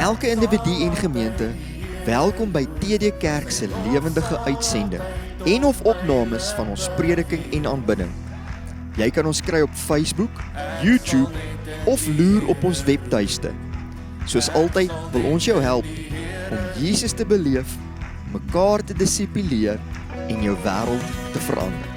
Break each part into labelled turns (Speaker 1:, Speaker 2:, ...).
Speaker 1: elke individu en gemeente, welkom by TD Kerk se lewendige uitsending en of opnames van ons prediking en aanbidding. Jy kan ons kry op Facebook, YouTube of loer op ons webtuiste. Soos altyd wil ons jou help om Jesus te beleef, mekaar te disipuleer en jou wêreld te verander.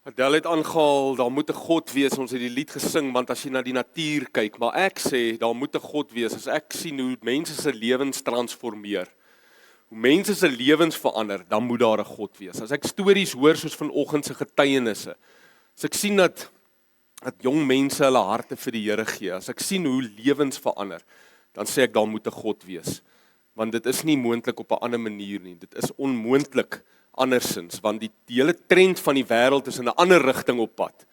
Speaker 2: Adele het aangehaal, daar moet 'n God wees, ons het die lied gesing, want as jy na die natuur kyk, maar ek sê, daar moet 'n God wees, as ek sien hoe mense se lewens transformeer, hoe mense se lewens verander, dan moet daar 'n God wees. As ek stories hoor soos vanoggend se getuienisse, as ek sien dat jong mense hulle harte vir die Here gee, as ek sien hoe lewens verander, dan sê ek, daar moet 'n God wees. Want dit is nie moontlik op 'n ander manier nie, dit is onmoontlik andersins, want die hele trend van die wêreld is in 'n ander rigting op pad.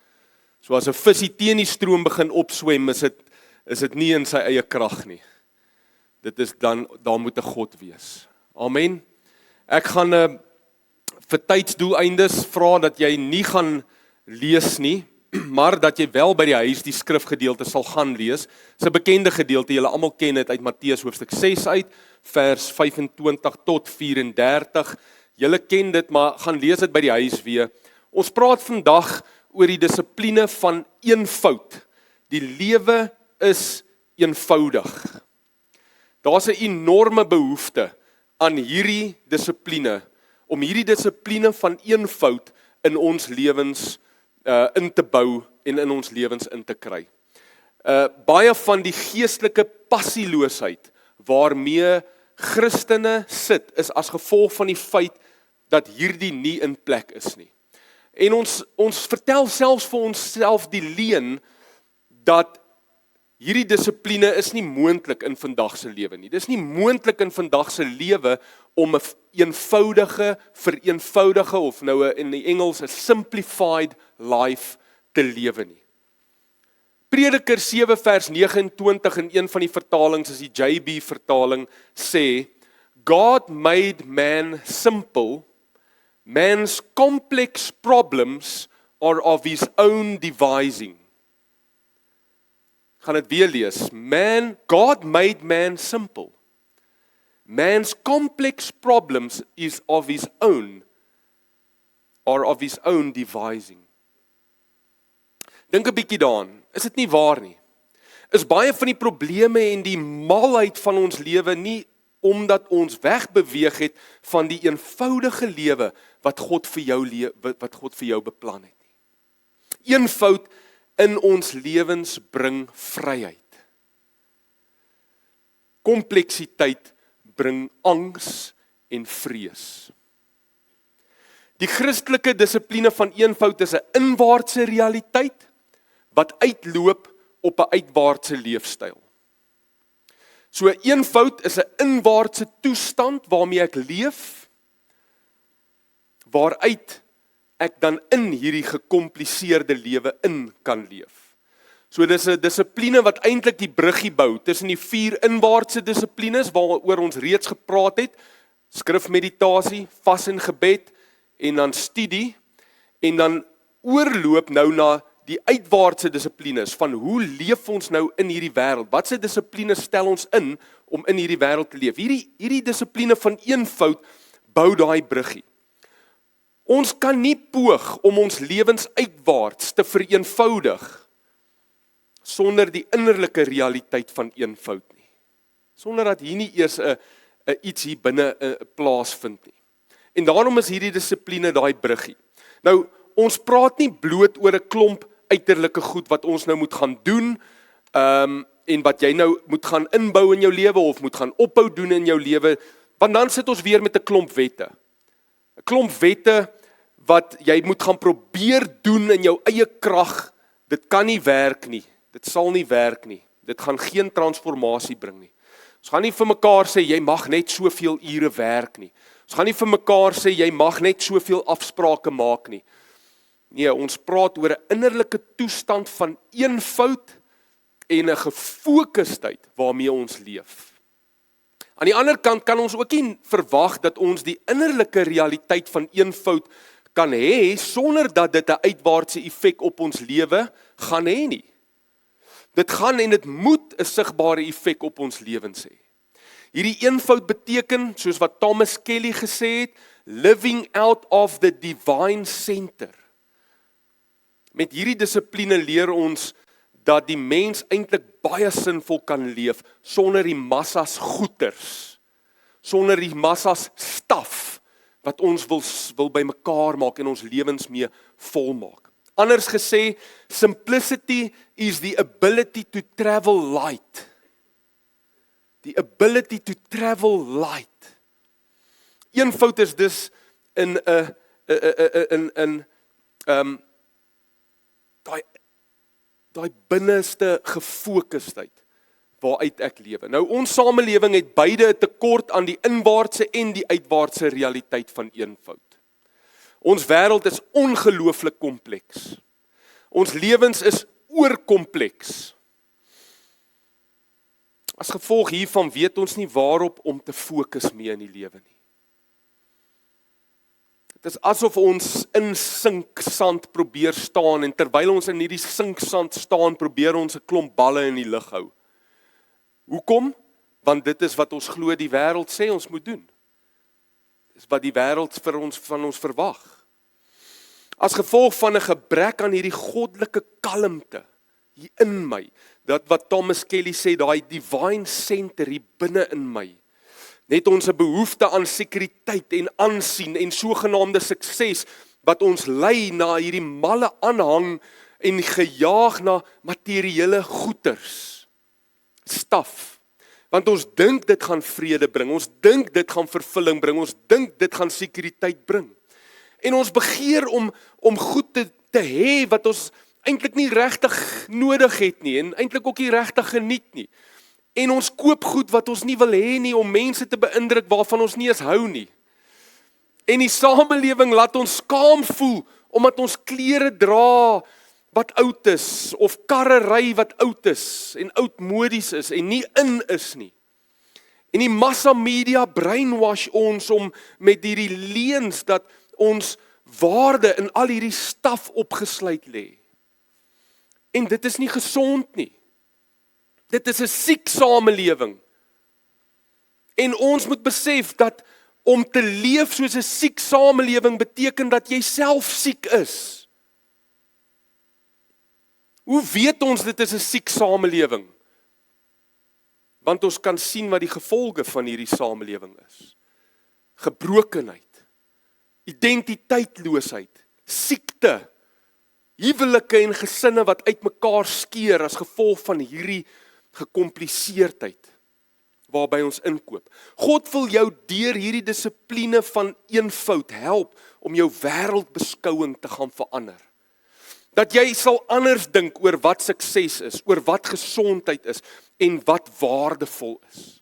Speaker 2: So as 'n visie teen die stroom begin opswem, is dit nie in sy eie krag nie. Dit is dan, daar moet 'n God wees. Amen. Ek gaan vir tydsdoeleindes vra dat jy nie gaan lees nie, maar dat jy wel by die huis die skrifgedeelte sal gaan lees. Dis 'n bekende gedeelte, julle almal ken dit uit Matteus hoofstuk 6 uit, vers 25 tot 34. Julle ken dit, maar gaan lees dit by die huis weer. Ons praat vandag oor die dissipline van eenvoud. Die lewe is eenvoudig. Daar's 'n enorme behoefte aan hierdie dissipline, om hierdie dissipline van eenvoud in ons lewens in te bou en in ons lewens in te kry. Baie van die geestelike passieloosheid waarmee Christene sit, is as gevolg van die feit dat hierdie nie in plek is nie. En ons vertel selfs vir onsself die leuen dat hierdie dissipline is nie moontlik in vandag se lewe nie. Dis nie moontlik in vandag se lewe om 'n eenvoudige, vereenvoudige of nou in die Engels 'n simplified life te lewe nie. Prediker 7 vers 29 in een van die vertalings, is die JB vertaling, sê, God made man simple, man's complex problems are of his own devising. Gaan dit weer lees. God made man simple. Man's complex problems is of his own, or of his own devising. Dink 'n bietjie daaraan. Is dit nie waar nie? Is baie van die probleme en die malheid van ons lewe nie omdat ons wegbeweeg het van die eenvoudige lewe wat God vir jou beplan het nie. Eenvoud in ons lewens bring vryheid. Kompleksiteit bring angs en vrees. Die Christelike dissipline van eenvoud is 'n inwaartse realiteit wat uitloop op 'n uitwaartse leefstyl. So eenvoud is 'n inwaartse toestand waarmee ek leef, waaruit ek dan in hierdie gekompliseerde lewe in kan leef. So dis 'n dissipline wat eintlik die bruggie bou tussen die 4 inwaartse dissiplines waaroor ons reeds gepraat het, skrifmeditasie, vas en gebed, en dan studie, en dan oorloop nou na die uitwaartse dissiplines van hoe leef ons nou in hierdie wêreld? Watse dissiplines stel ons in om in hierdie wêreld te leef? Hierdie dissipline van eenvoud bou daai bruggie. Ons kan nie poog om ons lewens uitwaarts te vereenvoudig sonder die innerlike realiteit van eenvoud nie. Sonder dat hier nie eers 'n iets hier binne plaasvind nie. En daarom is hierdie dissipline daai bruggie. Nou, ons praat nie bloot oor 'n klomp uiterlike goed wat ons nou moet gaan doen, en wat jy nou moet gaan inbou in jou lewe of moet gaan ophou doen in jou lewe, want dan sit ons weer met 'n klomp wette. 'n Klomp wette wat jy moet gaan probeer doen in jou eie krag. Dit kan nie werk nie. Dit sal nie werk nie. Dit gaan geen transformasie bring nie. Ons gaan nie vir mekaar sê jy mag net soveel ure werk nie. Ons gaan nie vir mekaar sê jy mag net soveel afsprake maak nie. Nee, ons praat oor 'n innerlike toestand van eenvoud en 'n gefokusdheid waarmee ons leef. Aan die ander kant kan ons ook nie verwag dat ons die innerlike realiteit van eenvoud kan hê sonder dat dit 'n uitwaartse effek op ons lewe gaan hê nie. Dit gaan en dit moet 'n sigbare effek op ons lewens hê. Hierdie eenvoud beteken, soos wat Thomas Kelly gesê het, living out of the divine center. Met hierdie dissipline leer ons dat die mens eintlik baie sinvol kan leef sonder die massas goeters, sonder die massas staf wat ons wil bymekaar maak en ons lewens mee volmaak. Anders gesê, simplicity is the ability to travel light. The ability to travel light. Eenvoud is dus in daai binneste gefokusdheid waaruit ek lewe. Nou ons samelewing het beide 'n tekort aan die inwaartse en die uitwaartse realiteit van eenvoud. Ons wêreld is ongelooflik kompleks. Ons lewens is oorkompleks. As gevolg hiervan weet ons nie waarop om te fokus mee in die lewe nie. Dit is asof ons in sinksand probeer staan en terwyl ons in hierdie sinksand staan, probeer ons 'n klomp balle in die lug hou. Hoekom? Want dit is wat ons glo die wêreld sê ons moet doen. Dit is wat die wêreld van ons verwag. As gevolg van 'n gebrek aan hierdie goddelike kalmte hier in my, dat wat Thomas Kelly sê, daai divine center hier binne in my, net ons 'n behoefte aan sekuriteit en aansien en sogenaamde sukses wat ons lei na hierdie malle aanhang en gejaag na materiële goeders, staf. Want ons dink dit gaan vrede bring, ons dink dit gaan vervulling bring, ons dink dit gaan sekuriteit bring. En ons begeer om goed te hê wat ons eintlik nie regtig nodig het nie en eintlik ook nie regtig geniet nie. En ons koop goed wat ons nie wil hê nie om mense te beïndruk waarvan ons nie eens hou nie. En die samelewing laat ons skaam voel omdat ons klere dra wat oud is of karre ry wat oud is en oudmodies is en nie in is nie. En die massa media brainwash ons om met hierdie leuns dat ons waarde in al hierdie staf opgesluit lê. En dit is nie gesond nie. Dit is 'n siek samelewing. En ons moet besef dat om te leef soos 'n siek samelewing beteken dat jy self siek is. Hoe weet ons dit is 'n siek samelewing? Want ons kan sien wat die gevolge van hierdie samelewing is. Gebrokenheid, identiteitloosheid, siekte, huwelike en gesinne wat uitmekaar skeur as gevolg van hierdie gekompliseerdheid waarby ons inkoop. God wil jou deur hierdie dissipline van eenvoud help om jou wêreldbeskouing te gaan verander. Dat jy sal anders dink oor wat sukses is, oor wat gesondheid is en wat waardevol is.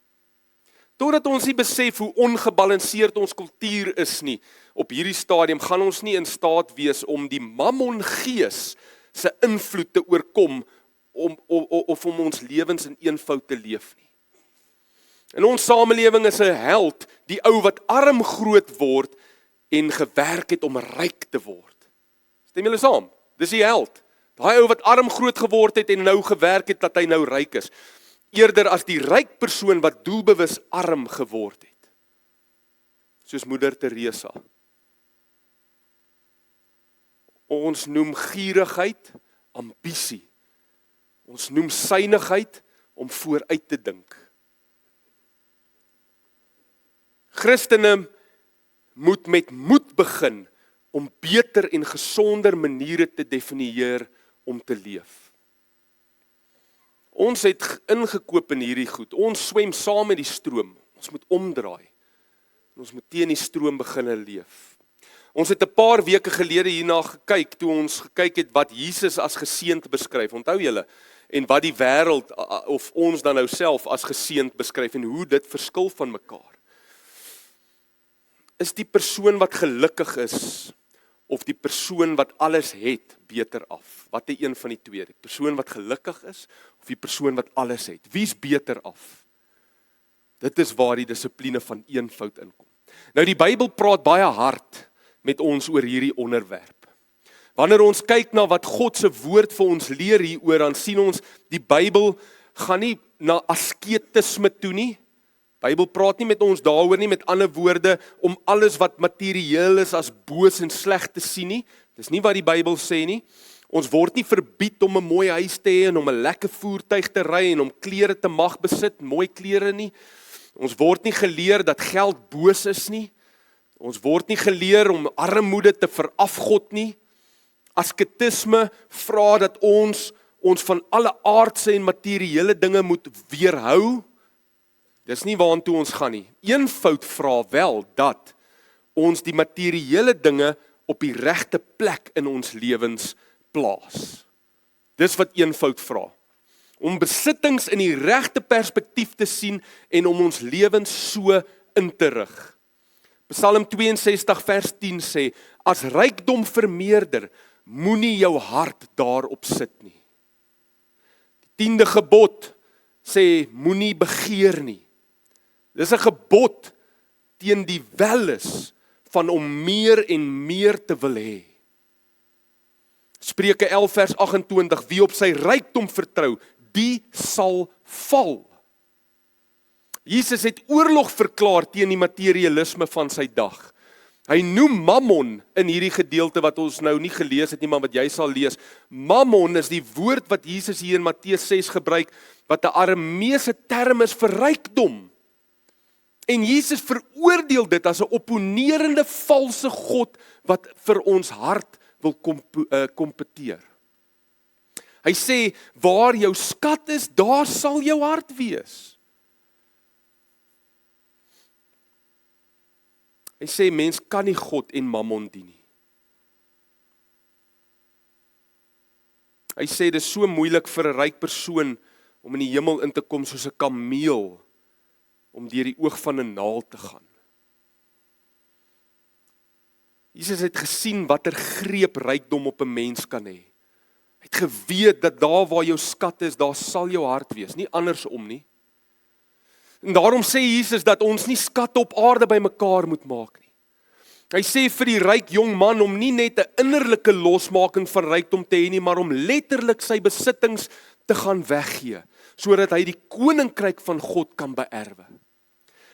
Speaker 2: Totdat ons nie besef hoe ongebalanseerd ons kultuur is nie, op hierdie stadium gaan ons nie in staat wees om die mammon-gees se invloed te oorkom of om ons lewens in eenvoud te leef nie. In ons samelewing is 'n held, die ou wat arm groot word en gewerk het om ryk te word. Stem julle saam? Dis die held. Daai ou wat arm groot geword het en nou gewerk het dat hy nou ryk is. Eerder as die ryk persoon wat doelbewus arm geword het. Soos Moeder Teresa. Ons noem gierigheid ambisie. Ons noem synigheid om vooruit te dink. Christene moet met moed begin om beter en gesonder maniere te definieer om te leef. Ons het ingekoop in hierdie goed. Ons swem saam met die stroom. Ons moet omdraai. Ons moet teen die stroom begin leef. Ons het 'n paar weke gelede hierna gekyk, toe ons gekyk het wat Jesus as geseënd beskryf. Onthou julle? En wat die wêreld of ons dan nou self as geseënd beskryf en hoe dit verskil van mekaar. Is die persoon wat gelukkig is of die persoon wat alles het beter af? Wat is een van die twee? Die persoon wat gelukkig is of die persoon wat alles het? Wie's beter af? Dit is waar die dissipline van eenvoud inkom. Nou die Bybel praat baie hard met ons oor hierdie onderwerp. Wanneer ons kyk na wat God se woord vir ons leer hieroor, dan sien ons die Bybel gaan nie na asketisme toe nie. Bybel praat nie met ons daaroor nie, met ander woorde, om alles wat materieel is as boos en sleg te sien nie. Dis nie wat die Bybel sê nie. Ons word nie verbied om 'n mooi huis te hê en om 'n lekker voertuig te ry en om klere te mag besit, mooi klere nie. Ons word nie geleer dat geld boos is nie. Ons word nie geleer om armoede te verafgod nie. Asketisme vra dat ons van alle aardse en materiële dinge moet weerhou. Dis nie waartoe ons gaan nie. Eenvoud vra wel dat ons die materiële dinge op die regte plek in ons lewens plaas. Dis wat eenvoud vra. Om besittings in die regte perspektief te sien en om ons lewens so in te rig. Psalm 62 vers 10 sê, as rykdom vermeerder, moenie jou hart daarop sit nie. Die 10de gebod sê, moenie begeer nie. Dis 'n gebod teen die welis van om meer en meer te wil hê. Spreuke 11 vers 28, wie op sy rykdom vertrou, die sal val. Jesus het oorlog verklaar teen die materialisme van sy dag. Hy noem Mammon in hierdie gedeelte wat ons nou nie gelees het nie, maar wat jy sal lees. Mammon is die woord wat Jesus hier in Matteus 6 gebruik, wat 'n Arameese term is vir rykdom. En Jesus veroordeel dit as 'n opponerende valse god wat vir ons hart wil kompeteer. Hy sê, waar jou skat is, daar sal jou hart wees. Hy sê, mens kan nie God en Mammon dien nie. Hy sê, dit is so moeilik vir 'n ryk persoon om in die hemel in te kom soos 'n kameel, om deur die oog van 'n naald te gaan. Jesus het gesien watter greep rykdom op 'n mens kan hê. Hy het geweet dat daar waar jou skat is, daar sal jou hart wees, nie andersom nie. En daarom sê Jesus dat ons nie skatte op aarde bymekaar moet maak nie. Hy sê vir die ryk jong man om nie net 'n innerlike losmaking van rykdom te hê nie, maar om letterlik sy besittings te gaan weggee, sodat hy die koninkryk van God kan beerwe.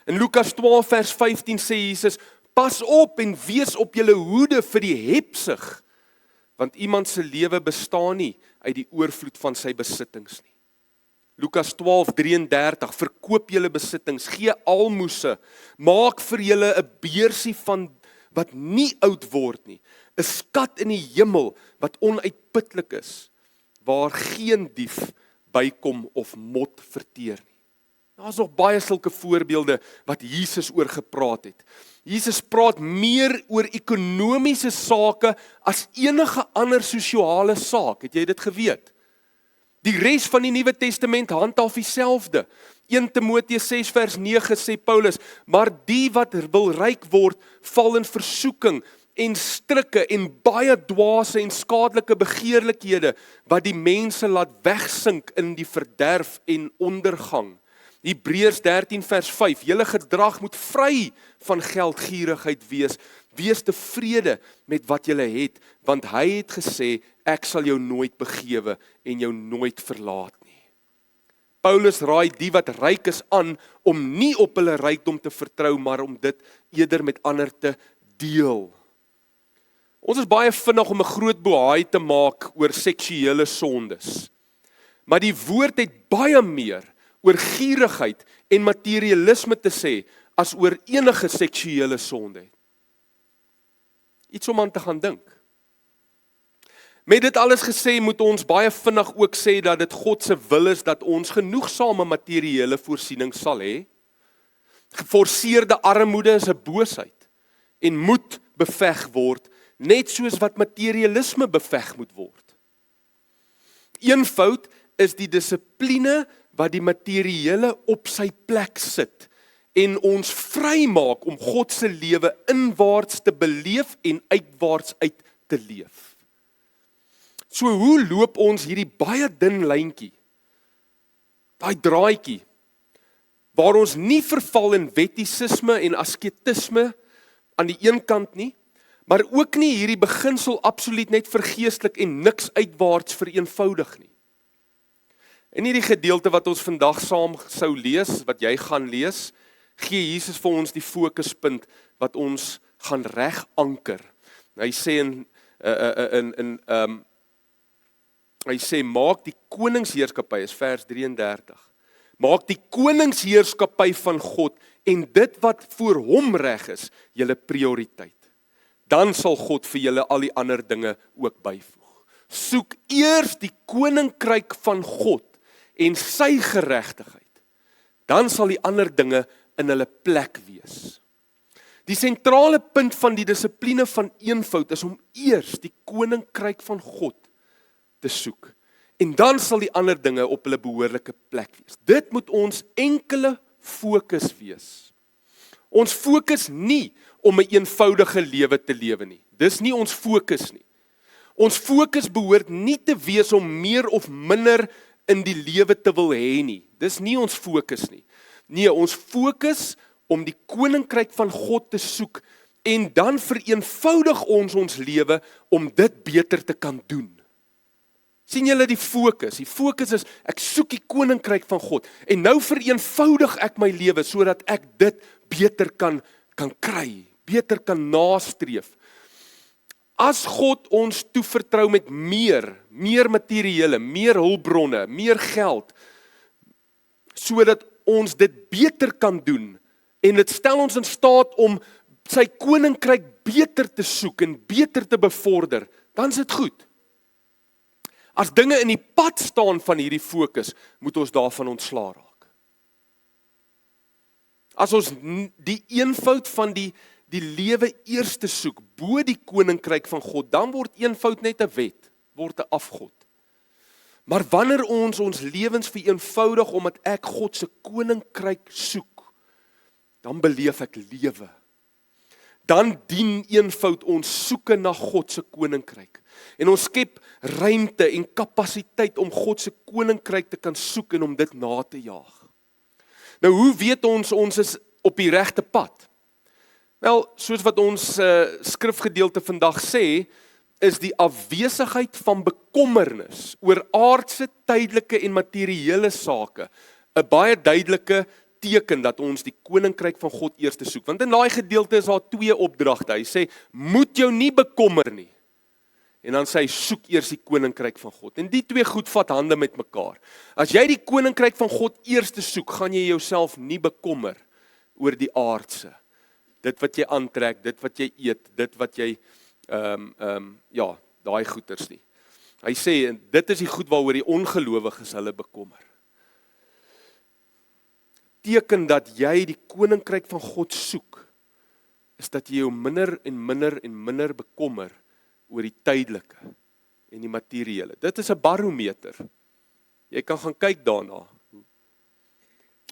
Speaker 2: In Lukas 12 vers 15 sê Jesus, pas op en wees op julle hoede vir die hebsug, want iemand se lewe bestaan nie uit die oorvloed van sy besittings nie. Lukas 12:33, verkoop julle besittings, gee almoses, maak vir julle 'n beursie van wat nie oud word nie, 'n skat in die hemel wat onuitputlik is, waar geen dief bykom of mot verteer nie. Daar's nog baie sulke voorbeelde wat Jesus oor gepraat het. Jesus praat meer oor ekonomiese sake as enige ander sosiale saak. Het jy dit geweet? Die res van die Nuwe Testament handhaaf dieselfde. 1 Timoteus 6 vers 9 sê Paulus, maar die wat wil ryk word, val in versoeking en strikke en baie dwaase en skadelike begeerlikhede, wat die mense laat wegsink in die verderf en ondergang. Hebreërs 13 vers 5, julle gedrag moet vry van geldgierigheid wees. Wees tevrede met wat julle het, want hy het gesê, ek sal jou nooit begewe en jou nooit verlaat nie. Paulus raai die wat ryk is aan, om nie op hulle rykdom te vertrou, maar om dit eerder met ander te deel. Ons is baie vinnig om 'n groot bohaai te maak oor seksuele sondes. Maar die woord het baie meer oor gierigheid en materialisme te sê, as oor enige seksuele sonde. Iets om aan te gaan dink. Met dit alles gesê, moet ons baie vinnig ook sê dat dit God se wil is dat ons genoegsame materiële voorsiening sal hê. Geforseerde armoede is 'n boosheid en moet beveg word, net soos wat materialisme beveg moet word. Eenvoud is die dissipline wat die materiële op sy plek sit en ons vrymaak om God se lewe inwaarts te beleef en uitwaarts uit te leef. So hoe loop ons hierdie baie dun lyntjie, daai draadjie, waar ons nie verval in wettisisme en asketisme aan die een kant nie, maar ook nie hierdie beginsel absoluut net vergeestelik en niks uitwaarts vereenvoudig nie. In hierdie gedeelte wat ons vandag saam sou lees, wat jy gaan lees, gee Jesus vir ons die fokuspunt wat ons gaan reg anker. Hy sê hy sê maak die koningsheerskappy, is vers 33. Maak die koningsheerskappy van God en dit wat voor hom reg is, julle prioriteit. Dan sal God vir julle al die ander dinge ook byvoeg. Soek eers die koninkryk van God en sy geregtigheid. Dan sal die ander dinge in hulle plek wees. Die sentrale punt van die dissipline van eenvoud is om eers die koninkryk van God te soek. En dan sal die ander dinge op hulle behoorlike plek wees. Dit moet ons enkele fokus wees. Ons fokus nie om 'n eenvoudige lewe te lewe nie. Dis nie ons fokus nie. Ons fokus behoort nie te wees om meer of minder in die lewe te wil hê nie. Dis nie ons fokus nie. Nee, ons fokus om die koninkryk van God te soek en dan vereenvoudig ons lewe om dit beter te kan doen. Sien julle die fokus? Die fokus is ek soek die koninkryk van God en nou vereenvoudig ek my lewe sodat ek dit beter kan kry, beter kan nastreef. As God ons toevertrou met meer materiële, meer hulpbronne, meer geld, sodat ons dit beter kan doen en dit stel ons in staat om sy koninkryk beter te soek en beter te bevorder, dan is dit goed. As dinge in die pad staan van hierdie fokus, moet ons daarvan ontslaa raak. As ons die eenvoud van die lewe eers te soek, bo die koninkryk van God, dan word eenvoud net 'n wet, word 'n afgod. Maar wanneer ons lewens vereenvoudig omdat ek God se koninkryk soek, dan beleef ek lewe. Dan dien eenvoud ons soeke na God se koninkryk. En ons skep ruimte en kapasiteit om God se koninkryk te kan soek en om dit na te jaag. Nou hoe weet ons is op die regte pad? Wel, soos wat ons skrifgedeelte vandag sê, is die afwesigheid van bekommernis oor aardse, tydelike en materiële sake 'n baie duidelike teken dat ons die koninkryk van God eers te soek. Want in daai gedeelte is daar 2 opdragte. Hy sê, moet jou nie bekommer nie. En dan sê hy, soek eers die koninkryk van God. En die 2 goed vat hande met mekaar. As jy die koninkryk van God eers te soek, gaan jy jouself nie bekommer oor die aardse. Dit wat jy aantrek, dit wat jy eet, dit wat jy, daai goeders nie. Hy sê, dit is die goed waaroor die ongelowiges hulle bekommer. Teken dat jy die koninkryk van God soek, is dat jy jou minder en minder bekommer oor die tydelike en die materiële. Dit is 'n barometer. Jy kan gaan kyk daarna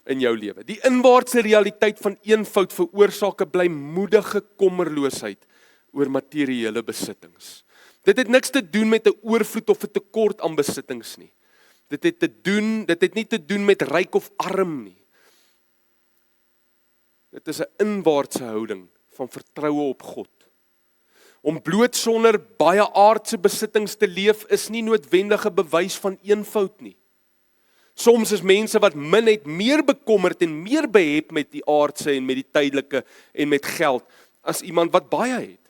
Speaker 2: in jou lewe. Die inwaartse realiteit van eenvoud veroorsaak 'n blymoedige kommerloosheid oor materiële besittings. Dit het niks te doen met 'n oorvloed of 'n tekort aan besittings nie. Dit het nie te doen met ryk of arm nie. Dit is 'n inwaartse houding van vertroue op God. Om bloot sonder baie aardse besittings te leef is nie noodwendige bewys van eenvoud nie. Soms is mense wat min het meer bekommerd en meer behep met die aardse en met die tydelike en met geld as iemand wat baie het.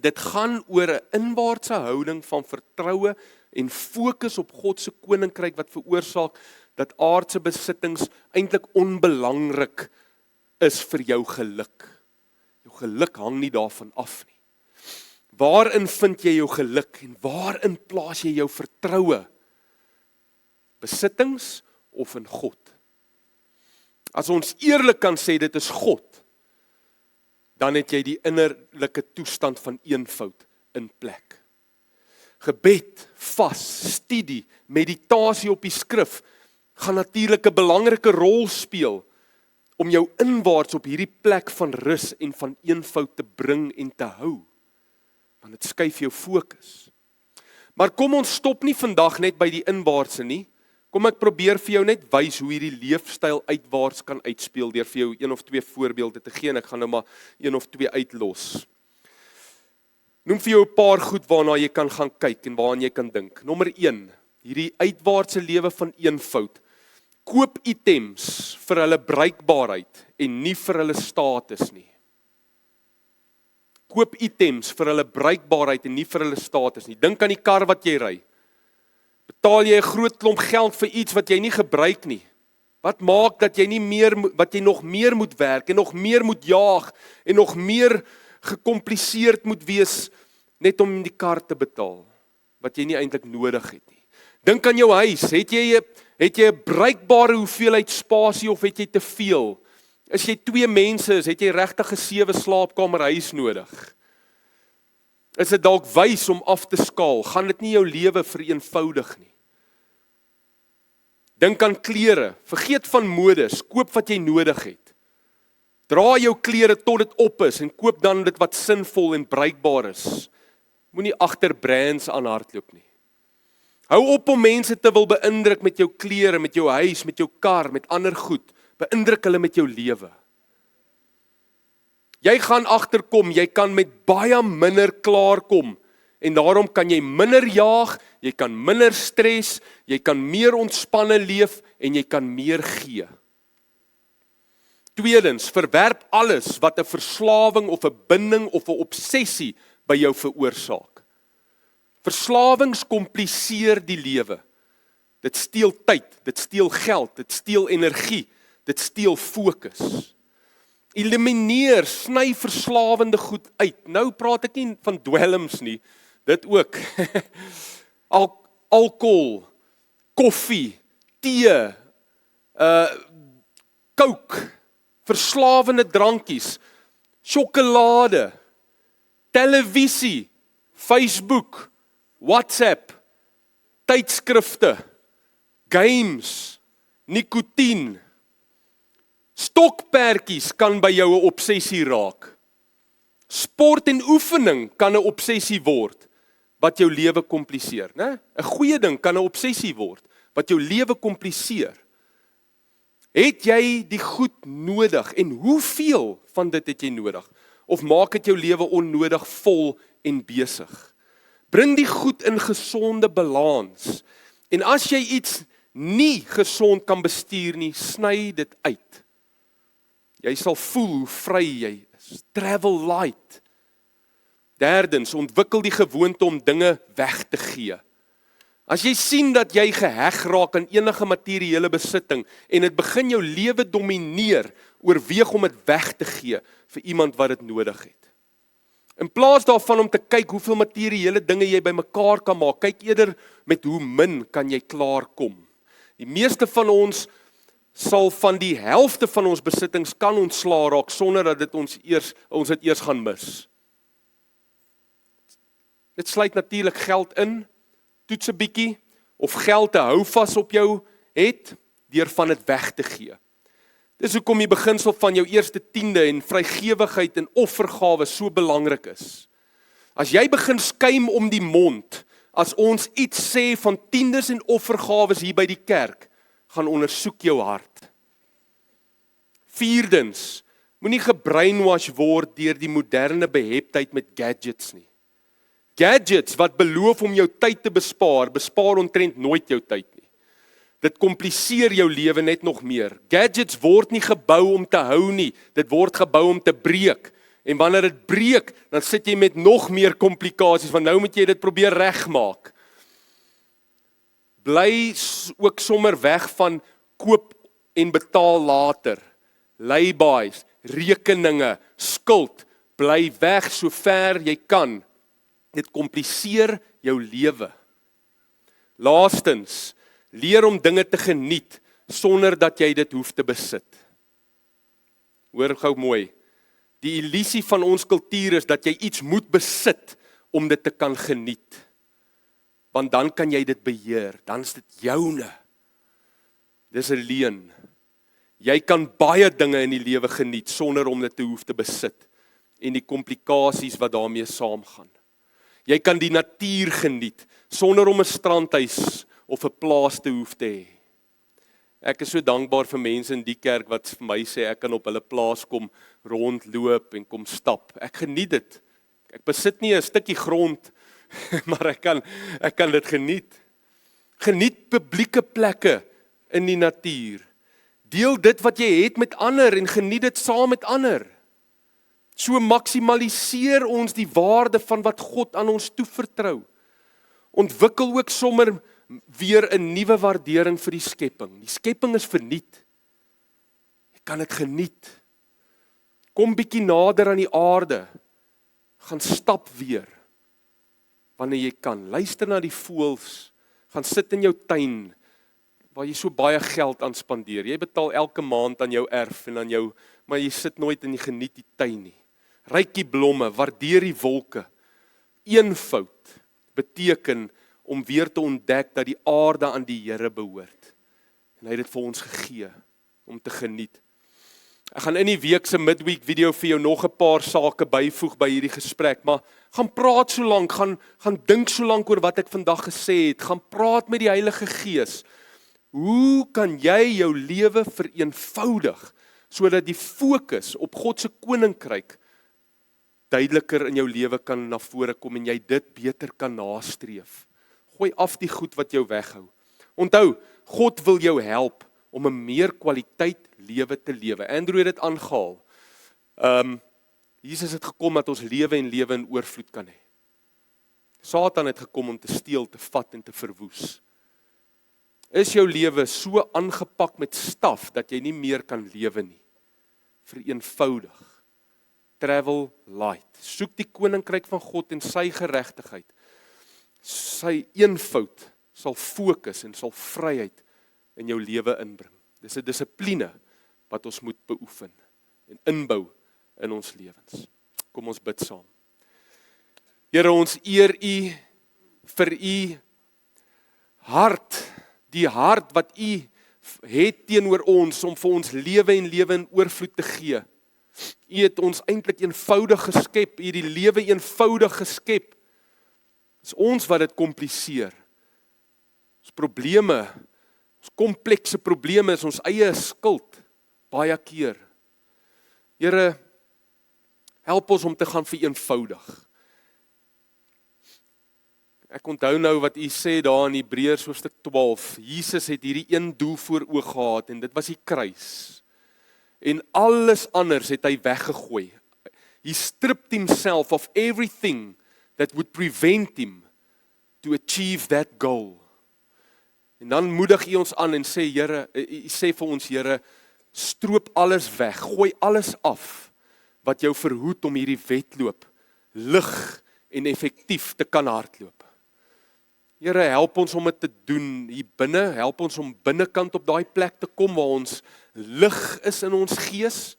Speaker 2: Dit gaan oor 'n inwaartse houding van vertroue en fokus op God se koninkryk wat veroorsaak dat aardse besittings eintlik onbelangrik is vir jou geluk. Jou geluk hang nie daarvan af nie. Waarin vind jy jou geluk en waarin plaas jy jou vertroue? Besittings of in God? As ons eerlik kan sê dit is God, dan het jy die innerlike toestand van eenvoud in plek. Gebed, vas, studie, meditasie op die skrif gaan natuurlik 'n belangrike rol speel om jou inwaarts op hierdie plek van rus en van eenvoud te bring en te hou. Want dit skuif jou fokus. Maar kom ons stop nie vandag net by die inwaartse nie. Kom ek probeer vir jou net wys hoe hierdie leefstyl uitwaarts kan uitspeel deur vir jou 1 of 2 voorbeelde te gee en ek gaan nou maar 1 of 2 uitlos. Noem vir jou 'n paar goed waarna jy kan gaan kyk en waaraan jy kan dink. Nommer 1, hierdie uitwaartse lewe van eenvoud. Koop items vir hulle bruikbaarheid en nie vir hulle status nie. Koop items vir hulle bruikbaarheid en nie vir hulle status nie. Dink aan die kar wat jy ry. Betaal jy 'n groot klomp geld vir iets wat jy nie gebruik nie? Wat maak dat jy nog meer moet werk en nog meer moet jaag en nog meer gekompliseerd moet wees net om die kar te betaal wat jy nie eintlik nodig het nie. Dink aan jou huis, het jy 'n bruikbare hoeveelheid spasie of het jy te veel? As jy 2 mense is, het jy regtig 'n 7 slaapkamer huis nodig? Is dit dalk wys om af te skaal? Gaan dit nie jou lewe vereenvoudig nie? Dink aan klere, vergeet van modes, koop wat jy nodig het. Dra jou klere tot dit op is en koop dan dit wat sinvol en bruikbaar is. Moenie agter brands aanhardloop nie. Hou op om mense te wil beïndruk met jou klere, met jou huis, met jou kar, met ander goed. Beïndruk hulle met jou lewe. Jy gaan agterkom, jy kan met baie minder klaarkom en daarom kan jy minder jaag, jy kan minder stres, jy kan meer ontspanne leef en jy kan meer gee. Tweedens, verwerp alles wat 'n verslawing of 'n binding of 'n obsessie by jou veroorsaak. Verslawings kompliseer die lewe. Dit steel tyd, dit steel geld, dit steel energie, dit steel fokus. Elimineer, sny verslawende goed uit. Nou praat ek nie van dwelms nie, dit ook. Alkohol, koffie, tee, coke, verslawende drankies, sjokolade, televisie, Facebook, WhatsApp, tydskrifte, games, nikotien. Stokperdjies kan by jou 'n obsessie raak. Sport en oefening kan 'n obsessie word wat jou lewe kompliseer, né? 'n Goeie ding kan 'n obsessie word wat jou lewe kompliseer. Het jy die goed nodig en hoeveel van dit het jy nodig? Of maak dit jou lewe onnodig vol en besig? Bring die goed in gesonde balans. En as jy iets nie gesond kan bestuur nie, sny dit uit. Jy sal voel hoe vry jy is. Travel light. Derdens, ontwikkel die gewoonte om dinge weg te gee. As jy sien dat jy geheg raak aan enige materiële besitting en dit begin jou lewe domineer, oorweeg om dit weg te gee vir iemand wat dit nodig het. In plaas daarvan om te kyk hoeveel materiële dinge jy bymekaar kan maak, kyk eerder met hoe min kan jy klaarkom. Die meeste van ons sal van die helfte van ons besittings kan ontslaa raak sonder dat dit ons dit eers gaan mis. Dit sluit natuurlik geld in, toets 'n bietjie, of geld te hou vas op jou het, deur van dit weg te gee. Dis hoekom die beginsel van jou eerste tiende en vrygewigheid en offergawe so belangrik is. As jy begin skuim om die mond, as ons iets sê van tiendes en offergawes hier by die kerk, gaan ondersoek jou hart. Vierdens, moenie gebrainwash word deur die moderne beheptheid met gadgets nie. Gadgets wat beloof om jou tyd te bespaar omtrent nooit jou tyd nie. Dit kompliseer jou lewe net nog meer. Gadgets word nie gebou om te hou nie, dit word gebou om te breek. En wanneer dit breek, dan sit jy met nog meer komplikasies, want nou moet jy dit probeer regmaak. Bly ook sommer weg van koop en betaal later. Lay-bys, rekeninge, skuld, bly weg so ver jy kan. Dit kompliseer jou lewe. Laastens, leer om dinge te geniet sonder dat jy dit hoef te besit. Hoor gou mooi. Die illusie van ons kultuur is dat jy iets moet besit om dit te kan geniet. Want dan kan jy dit beheer, dan is dit joune. Dis 'n leuen. Jy kan baie dinge in die lewe geniet sonder om dit te hoef te besit en die komplikasies wat daarmee saamgaan. Jy kan die natuur geniet sonder om 'n strandhuis of 'n plaas te hoef te hê. Ek is so dankbaar vir mense in die kerk wat vir my sê ek kan op hulle plaas kom rondloop en kom stap. Ek geniet dit. Ek besit nie 'n stukkie grond, maar ek kan dit geniet. Geniet publieke plekke in die natuur. Deel dit wat jy het met ander en geniet dit saam met ander. So maksimaliseer ons die waarde van wat God aan ons toevertrou. Ontwikkel ook sommer weer 'n nuwe waardering vir die skepping. Die skepping is verniet. Jy kan dit geniet. Kom bietjie nader aan die aarde. Gaan stap weer. Wanneer jy kan. Luister na die voëls. Gaan sit in jou tuin waar jy so baie geld aan spandeer. Jy betaal elke maand aan jou erf en aan jou, maar jy sit nooit en jy geniet die tuin nie. Ryk die blomme, waardeer die wolke. Eenvoud beteken om weer te ontdek dat die aarde aan die Here behoort. En hy het dit vir ons gegee om te geniet. Ek gaan in die week se midweek video vir jou nog 'n paar sake byvoeg by hierdie gesprek, maar gaan praat so lank, gaan dink so lank oor wat ek vandag gesê het, gaan praat met die Heilige Gees. Hoe kan jy jou lewe vereenvoudig sodat die fokus op God se koninkryk duideliker in jou lewe kan na vore kom en jy dit beter kan nastreef. Gooi af die goed wat jou weghou. Onthou, God wil jou help om 'n meer kwaliteit lewe te lewe. Andrew het dit aangehaal. Jesus het gekom dat ons lewe en lewe in oorvloed kan hê. Satan het gekom om te steel, te vat en te verwoes. Is jou lewe so aangepak met staf dat jy nie meer kan lewe nie? Vereenvoudig. Travel light. Soek die koninkryk van God en sy geregtigheid. Sy eenvoud sal fokus en sal vryheid in jou lewe inbring. Dis 'n dissipline wat ons moet beoefen en inbou in ons lewens. Kom ons bid saam. Here, ons eer U vir U hart, die hart wat U het teenoor ons om vir ons lewe en lewe in oorvloed te gee. U het ons eintlik eenvoudig geskep, U het die lewe eenvoudig geskep. Dis ons wat dit kompliseer. Ons probleme, ons komplekse probleme is ons eie skuld, baie keer. Here, help ons om te gaan vereenvoudig. Ek onthou nou wat U sê daar in Hebreërs hoofstuk 12, Jesus het hierdie een doel voor oog gehad en dit was die kruis. En alles anders het hy weggegooi. He stripped himself of everything that would prevent him to achieve that goal. En dan moedig U ons aan en sê, Here, U sê vir ons, Here, stroop alles weg, gooi alles af wat jou verhoed om hierdie wedloop lig en effektief te kan hardloop. Here, help ons om dit te doen hier binne, help ons om binnekant op daai plek te kom waar ons lig is in ons gees,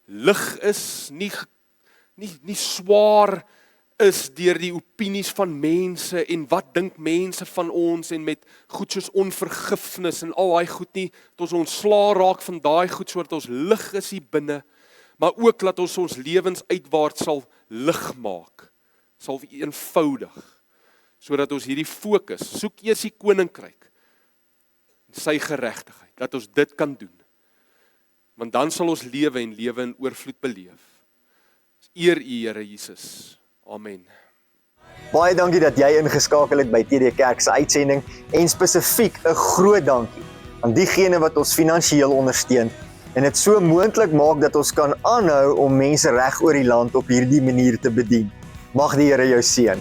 Speaker 2: lig is, nie swaar is deur die opinies van mense en wat dink mense van ons en met goed soos onvergifnis en al daai goed nie, dat ons ontslae raak van daai goed sodat ons lig is hier binne, maar ook dat ons lewens uitwaarts sal lig maak, sal eenvoudig, sodat ons hierdie fokus, soek eers die koninkryk, en sy geregtigheid, dat ons dit kan doen. Want dan sal ons lewe en lewe in oorvloed beleef. Eer U, Here Jesus. Amen.
Speaker 3: Baie dankie dat jy ingeskakel het by TD Kerk se uitsending en spesifiek 'n groot dankie aan diegene wat ons finansiëel ondersteun en dit so moontlik maak dat ons kan aanhou om mense reg oor die land op hierdie manier te bedien. Mag die Here jou seën.